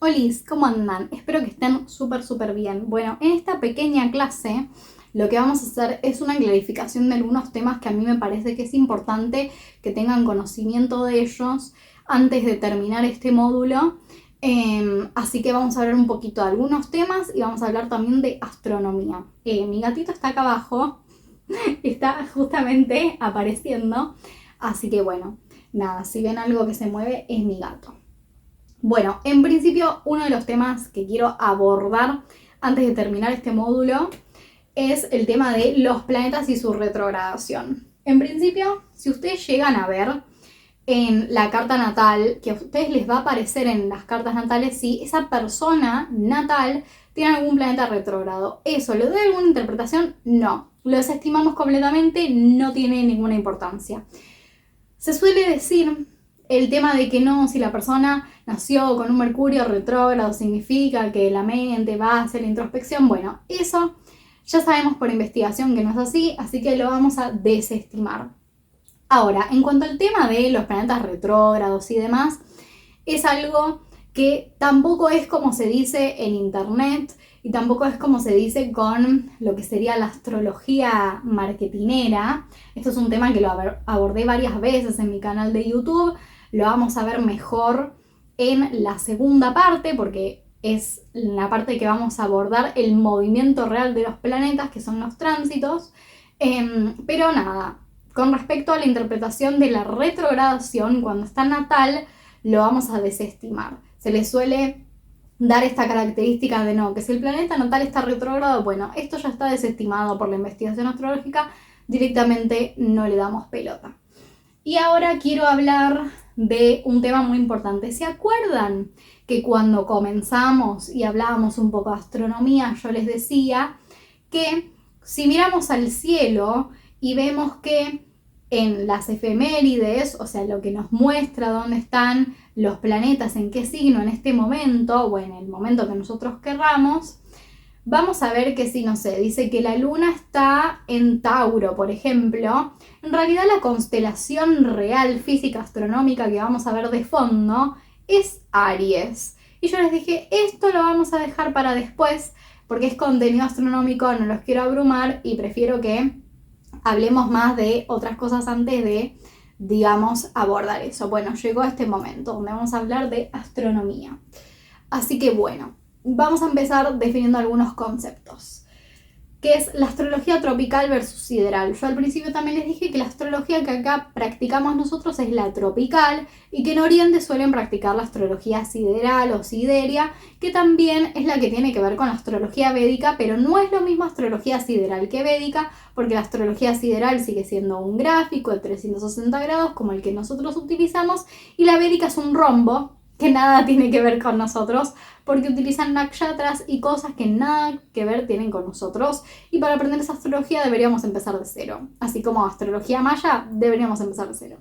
Olis, ¿cómo andan? Espero que estén súper bien. Bueno, en esta pequeña clase lo que vamos a hacer es una clarificación de algunos temas que a mí me parece que es importante que tengan conocimiento de ellos antes de terminar este módulo. Así que vamos a hablar un poquito de algunos temas y vamos a hablar también de astronomía. Mi gatito está acá abajo, está justamente apareciendo. Así que bueno, nada, si ven algo que se mueve es mi gato. Bueno, en principio uno de los temas que quiero abordar antes de terminar este módulo es el tema de los planetas y su retrogradación. En principio, si ustedes llegan a ver en la carta natal, que a ustedes les va a aparecer en las cartas natales si esa persona natal tiene algún planeta retrógrado. ¿Eso le da alguna interpretación? No. Lo desestimamos completamente, no tiene ninguna importancia. Se suele decir el tema de que no, si la persona nació con un Mercurio retrógrado significa que la mente va a hacer la introspección. Bueno, eso ya sabemos por investigación que no es así, así que lo vamos a desestimar. Ahora, en cuanto al tema de los planetas retrógrados y demás, es algo que tampoco es como se dice en internet y tampoco es como se dice con lo que sería la astrología marketinera. Esto es un tema que lo abordé varias veces en mi canal de YouTube. Lo vamos a ver mejor en la segunda parte porque es la parte que vamos a abordar el movimiento real de los planetas, que son los tránsitos. Pero nada, con respecto a la interpretación de la retrogradación, cuando está natal, lo vamos a desestimar. Se le suele dar esta característica de no, que si el planeta natal está retrógrado, bueno, esto ya está desestimado por la investigación astrológica, directamente no le damos pelota. Y ahora quiero hablar de un tema muy importante. ¿Se acuerdan que cuando comenzamos y hablábamos un poco de astronomía, yo les decía que si miramos al cielo y vemos que en las efemérides, o sea, lo que nos muestra dónde están los planetas, en qué signo en este momento, o en el momento que nosotros querramos, vamos a ver que si, no sé, dice que la luna está en Tauro, por ejemplo, en realidad la constelación real, física, astronómica que vamos a ver de fondo es Aries. Y yo les dije, esto lo vamos a dejar para después, porque es contenido astronómico, no los quiero abrumar y prefiero que hablemos más de otras cosas antes de, digamos, abordar eso. Bueno, llegó este momento donde vamos a hablar de astronomía. Así que bueno, vamos a empezar definiendo algunos conceptos. ¿Qué es la astrología tropical versus sideral? Yo al principio también les dije que la astrología que acá practicamos nosotros es la tropical y que en Oriente suelen practicar la astrología sideral o sideria, que también es la que tiene que ver con la astrología védica, pero no es lo mismo astrología sideral que védica, porque la astrología sideral sigue siendo un gráfico de 360 grados como el que nosotros utilizamos y la védica es un rombo que nada tiene que ver con nosotros, porque utilizan nakshatras y cosas que nada que ver tienen con nosotros. Y para aprender esa astrología deberíamos empezar de cero. Así como astrología maya, deberíamos empezar de cero.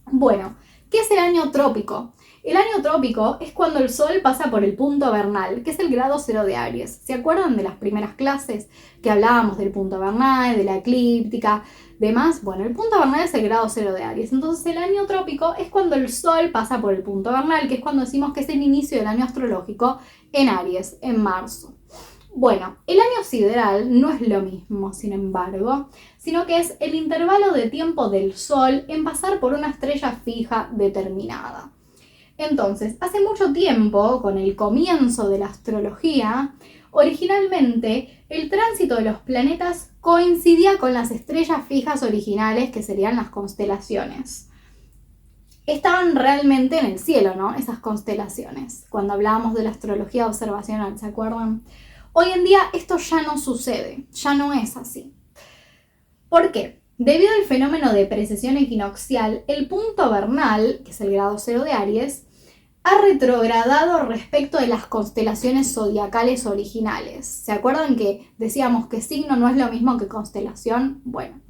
Bueno, ¿qué es el año trópico? El año trópico es cuando el Sol pasa por el punto vernal, que es el grado 0 de Aries. ¿Se acuerdan de las primeras clases que hablábamos del punto vernal, de la eclíptica, demás? Bueno, el punto vernal es el grado 0 de Aries. Entonces el año trópico es cuando el Sol pasa por el punto vernal, que es cuando decimos que es el inicio del año astrológico en Aries, en marzo. Bueno, el año sideral no es lo mismo, sin embargo, sino que es el intervalo de tiempo del Sol en pasar por una estrella fija determinada. Entonces, hace mucho tiempo, con el comienzo de la astrología, originalmente el tránsito de los planetas coincidía con las estrellas fijas originales, que serían las constelaciones. Estaban realmente en el cielo, ¿no? Esas constelaciones, cuando hablábamos de la astrología observacional, ¿se acuerdan? Hoy en día esto ya no sucede, ya no es así. ¿Por qué? Debido al fenómeno de precesión equinoccial, el punto vernal, que es el grado 0 de Aries, ha retrogradado respecto de las constelaciones zodiacales originales. ¿Se acuerdan que decíamos que signo no es lo mismo que constelación? Bueno,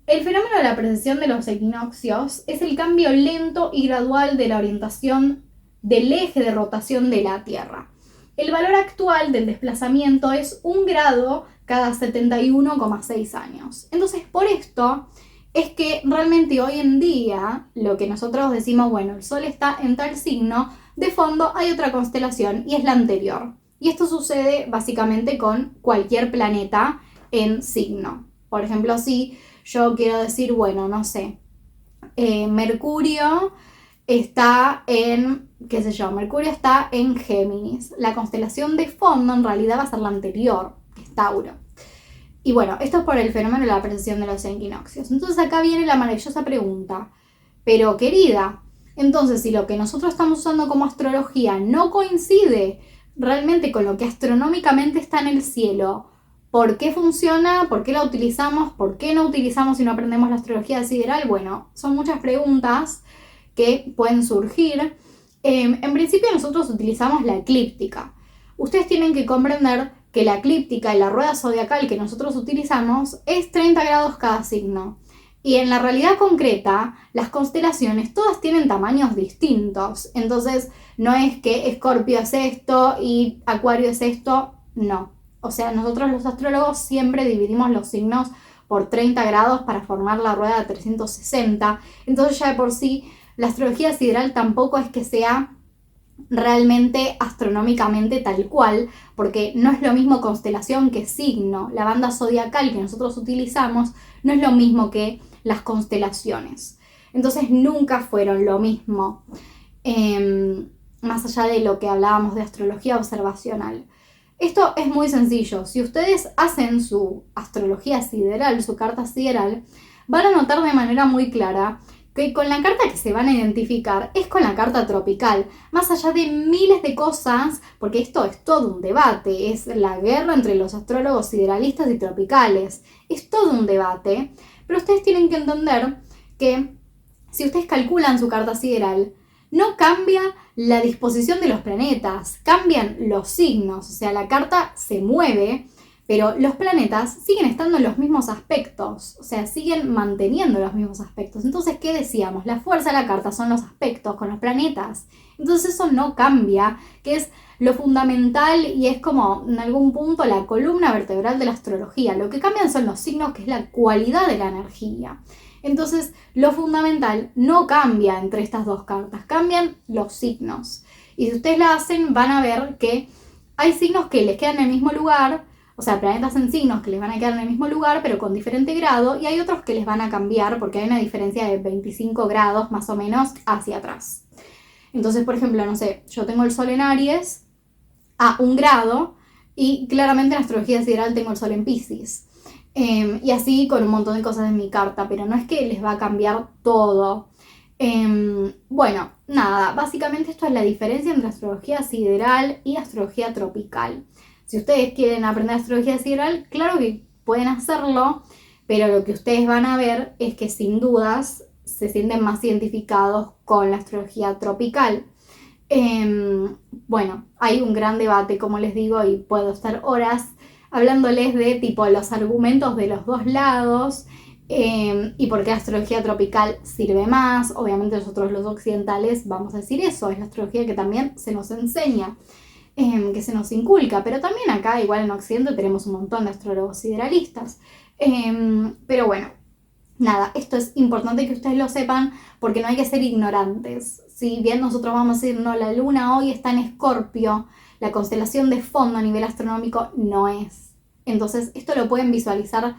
el fenómeno de la precesión de los equinoccios es el cambio lento y gradual de la orientación del eje de rotación de la Tierra. El valor actual del desplazamiento es 1 grado cada 71,6 años. Entonces, por esto es que realmente hoy en día lo que nosotros decimos, bueno, el Sol está en tal signo, de fondo hay otra constelación y es la anterior. Y esto sucede básicamente con cualquier planeta en signo. Por ejemplo, si yo quiero decir, bueno, no sé, Mercurio está en, qué sé yo, Mercurio está en Géminis. La constelación de fondo en realidad va a ser la anterior, que es Tauro. Y bueno, esto es por el fenómeno de la precesión de los equinoccios. Entonces acá viene la maravillosa pregunta. Pero querida, entonces si lo que nosotros estamos usando como astrología no coincide realmente con lo que astronómicamente está en el cielo, ¿por qué funciona? ¿Por qué la utilizamos? ¿Por qué no utilizamos si no aprendemos la astrología sideral? Bueno, son muchas preguntas que pueden surgir. En principio nosotros utilizamos la eclíptica. Ustedes tienen que comprender que la eclíptica y la rueda zodiacal que nosotros utilizamos es 30 grados cada signo. Y en la realidad concreta, las constelaciones todas tienen tamaños distintos. Entonces, no es que Escorpio es esto y Acuario es esto, no. O sea, nosotros los astrólogos siempre dividimos los signos por 30 grados para formar la rueda de 360. Entonces ya de por sí, la astrología sideral tampoco es que sea realmente astronómicamente tal cual, porque no es lo mismo constelación que signo. La banda zodiacal que nosotros utilizamos no es lo mismo que las constelaciones. Entonces nunca fueron lo mismo, más allá de lo que hablábamos de astrología observacional. Esto es muy sencillo. Si ustedes hacen su astrología sideral, su carta sideral, van a notar de manera muy clara que con la carta que se van a identificar es con la carta tropical, más allá de miles de cosas, porque esto es todo un debate, es la guerra entre los astrólogos sideralistas y tropicales, es todo un debate, pero ustedes tienen que entender que si ustedes calculan su carta sideral, no cambia la disposición de los planetas, cambian los signos, o sea, la carta se mueve, pero los planetas siguen estando en los mismos aspectos, o sea, siguen manteniendo los mismos aspectos. Entonces, ¿qué decíamos? La fuerza de la carta son los aspectos con los planetas. Entonces eso no cambia, que es lo fundamental y es como en algún punto la columna vertebral de la astrología. Lo que cambian son los signos, que es la cualidad de la energía. Entonces, lo fundamental no cambia entre estas dos cartas, cambian los signos. Y si ustedes la hacen, van a ver que hay signos que les quedan en el mismo lugar, o sea, planetas en signos que les van a quedar en el mismo lugar, pero con diferente grado, y hay otros que les van a cambiar porque hay una diferencia de 25 grados más o menos hacia atrás. Entonces, por ejemplo, no sé, yo tengo el Sol en Aries a 1 grado y claramente en astrología sideral tengo el Sol en Piscis. Y así con un montón de cosas en mi carta, pero no es que les va a cambiar todo. Bueno, nada, básicamente esto es la diferencia entre astrología sideral y astrología tropical. Si ustedes quieren aprender astrología sideral, claro que pueden hacerlo, pero lo que ustedes van a ver es que sin dudas se sienten más identificados con la astrología tropical. Bueno, hay un gran debate, como les digo, y puedo estar horas hablándoles de tipo los argumentos de los dos lados y por qué la astrología tropical sirve más. Obviamente nosotros los occidentales vamos a decir eso, es la astrología que también se nos enseña, que se nos inculca, pero también acá igual en Occidente tenemos un montón de astrólogos sideralistas. Pero bueno, nada, esto es importante que ustedes lo sepan porque no hay que ser ignorantes. Si bien nosotros vamos a decir, no, la luna hoy está en Escorpio, la constelación de fondo a nivel astronómico no es. Entonces esto lo pueden visualizar,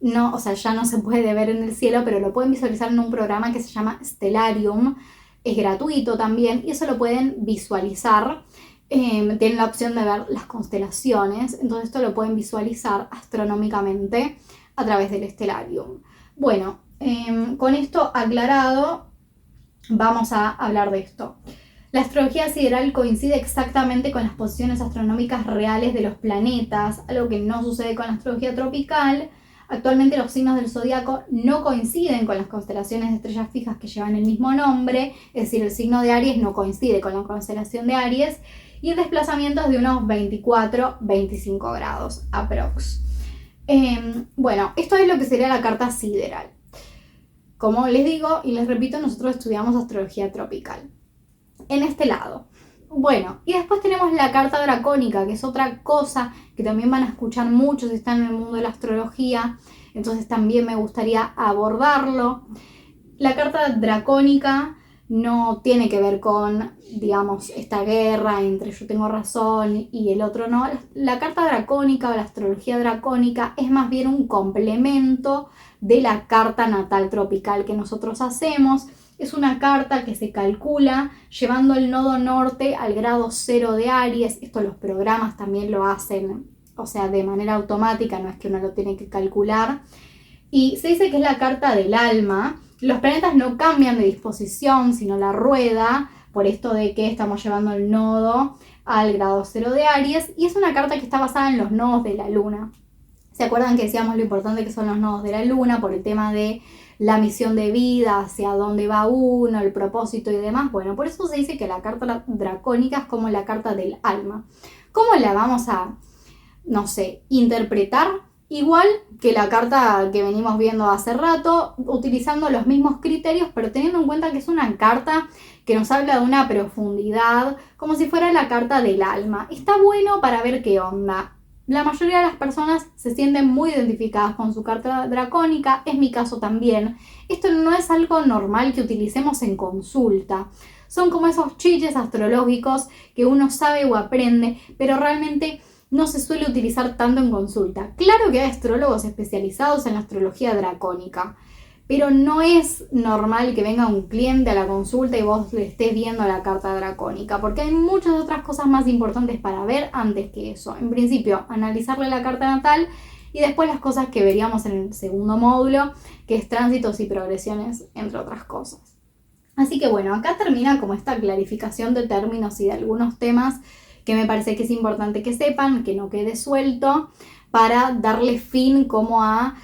no, o sea, ya no se puede ver en el cielo, pero lo pueden visualizar en un programa que se llama Stellarium, es gratuito también, y eso lo pueden visualizar. Tienen la opción de ver las constelaciones, entonces esto lo pueden visualizar astronómicamente a través del Stellarium. Bueno, con esto aclarado, vamos a hablar de esto. La astrología sideral coincide exactamente con las posiciones astronómicas reales de los planetas, algo que no sucede con la astrología tropical. Actualmente los signos del zodiaco no coinciden con las constelaciones de estrellas fijas que llevan el mismo nombre, es decir, el signo de Aries no coincide con la constelación de Aries, y el desplazamiento es de unos 24-25 grados aprox. Bueno, esto es lo que sería la carta sideral. Como les digo y les repito, nosotros estudiamos astrología tropical. En este lado. Bueno, y después tenemos la carta dracónica, que es otra cosa que también van a escuchar mucho si están en el mundo de la astrología, entonces también me gustaría abordarlo. La carta dracónica no tiene que ver con, digamos, esta guerra entre yo tengo razón y el otro no. La carta dracónica o la astrología dracónica es más bien un complemento de la carta natal tropical que nosotros hacemos. Es una carta que se calcula llevando el nodo norte al grado 0 de Aries. Esto los programas también lo hacen, o sea, de manera automática, no es que uno lo tiene que calcular. Y se dice que es la carta del alma. Los planetas no cambian de disposición, sino la rueda, por esto de que estamos llevando el nodo al grado 0 de Aries. Y es una carta que está basada en los nodos de la luna. ¿Se acuerdan que decíamos lo importante que son los nodos de la luna por el tema de la misión de vida, hacia dónde va uno, el propósito y demás? Bueno, por eso se dice que la carta dracónica es como la carta del alma. ¿Cómo la vamos a, no sé, interpretar? Igual que la carta que venimos viendo hace rato, utilizando los mismos criterios, pero teniendo en cuenta que es una carta que nos habla de una profundidad, como si fuera la carta del alma. Está bueno para ver qué onda. La mayoría de las personas se sienten muy identificadas con su carta dracónica, es mi caso también. Esto no es algo normal que utilicemos en consulta. Son como esos chiches astrológicos que uno sabe o aprende, pero realmente no se suele utilizar tanto en consulta. Claro que hay astrólogos especializados en la astrología dracónica, pero no es normal que venga un cliente a la consulta y vos le estés viendo la carta dracónica, porque hay muchas otras cosas más importantes para ver antes que eso. En principio, analizarle la carta natal y después las cosas que veríamos en el segundo módulo, que es tránsitos y progresiones, entre otras cosas. Así que bueno, acá termina como esta clarificación de términos y de algunos temas que me parece que es importante que sepan, que no quede suelto, para darle fin como a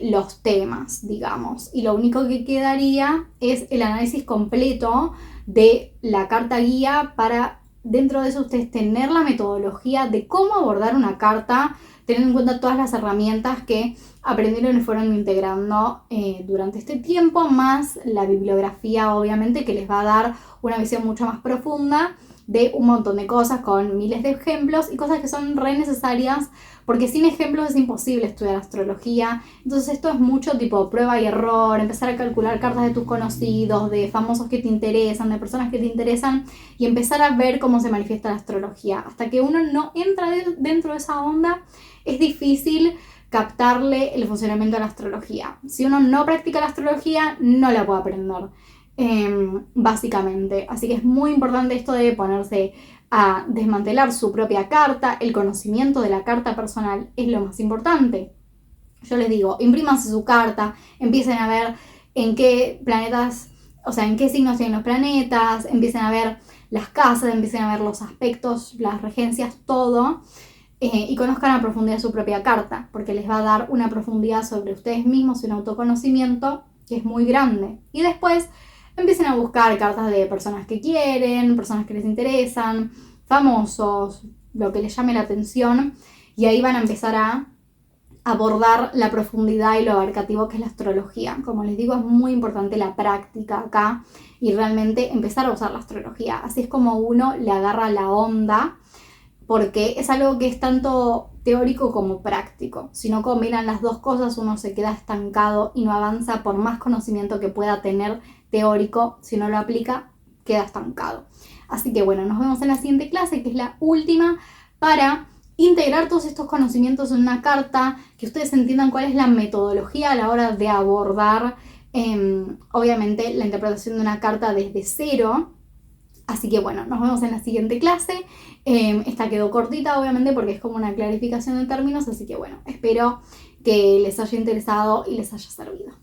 los temas, digamos. Y lo único que quedaría es el análisis completo de la carta guía para, dentro de eso, ustedes tener la metodología de cómo abordar una carta, teniendo en cuenta todas las herramientas que aprendieron y fueron integrando durante este tiempo, más la bibliografía, obviamente, que les va a dar una visión mucho más profunda de un montón de cosas con miles de ejemplos y cosas que son re necesarias porque sin ejemplos es imposible estudiar astrología. Entonces esto es mucho tipo prueba y error, empezar a calcular cartas de tus conocidos, de famosos que te interesan, de personas que te interesan y empezar a ver cómo se manifiesta la astrología. Hasta que uno no entra dentro de esa onda es difícil captarle el funcionamiento de la astrología. Si uno no practica la astrología no la puede aprender. Básicamente, así que es muy importante esto de ponerse a desmantelar su propia carta. El conocimiento de la carta personal es lo más importante. Yo les digo, imprímanse su carta, empiecen a ver en qué planetas, o sea, en qué signos tienen los planetas, empiecen a ver las casas, empiecen a ver los aspectos, las regencias, todo, y conozcan a profundidad su propia carta, porque les va a dar una profundidad sobre ustedes mismos y un autoconocimiento que es muy grande. Y después empiecen a buscar cartas de personas que quieren, personas que les interesan, famosos, lo que les llame la atención, y ahí van a empezar a abordar la profundidad y lo abarcativo que es la astrología. Como les digo, es muy importante la práctica acá y realmente empezar a usar la astrología. Así es como uno le agarra la onda, porque es algo que es tanto teórico como práctico. Si no combinan las dos cosas, uno se queda estancado y no avanza por más conocimiento que pueda tener teórico. Si no lo aplica, queda estancado. Así que bueno, nos vemos en la siguiente clase, que es la última, para integrar todos estos conocimientos en una carta, que ustedes entiendan cuál es la metodología a la hora de abordar, obviamente, la interpretación de una carta desde cero. Así que bueno, nos vemos en la siguiente clase. Esta quedó cortita, obviamente, porque es como una clarificación de términos, así que bueno, espero que les haya interesado y les haya servido.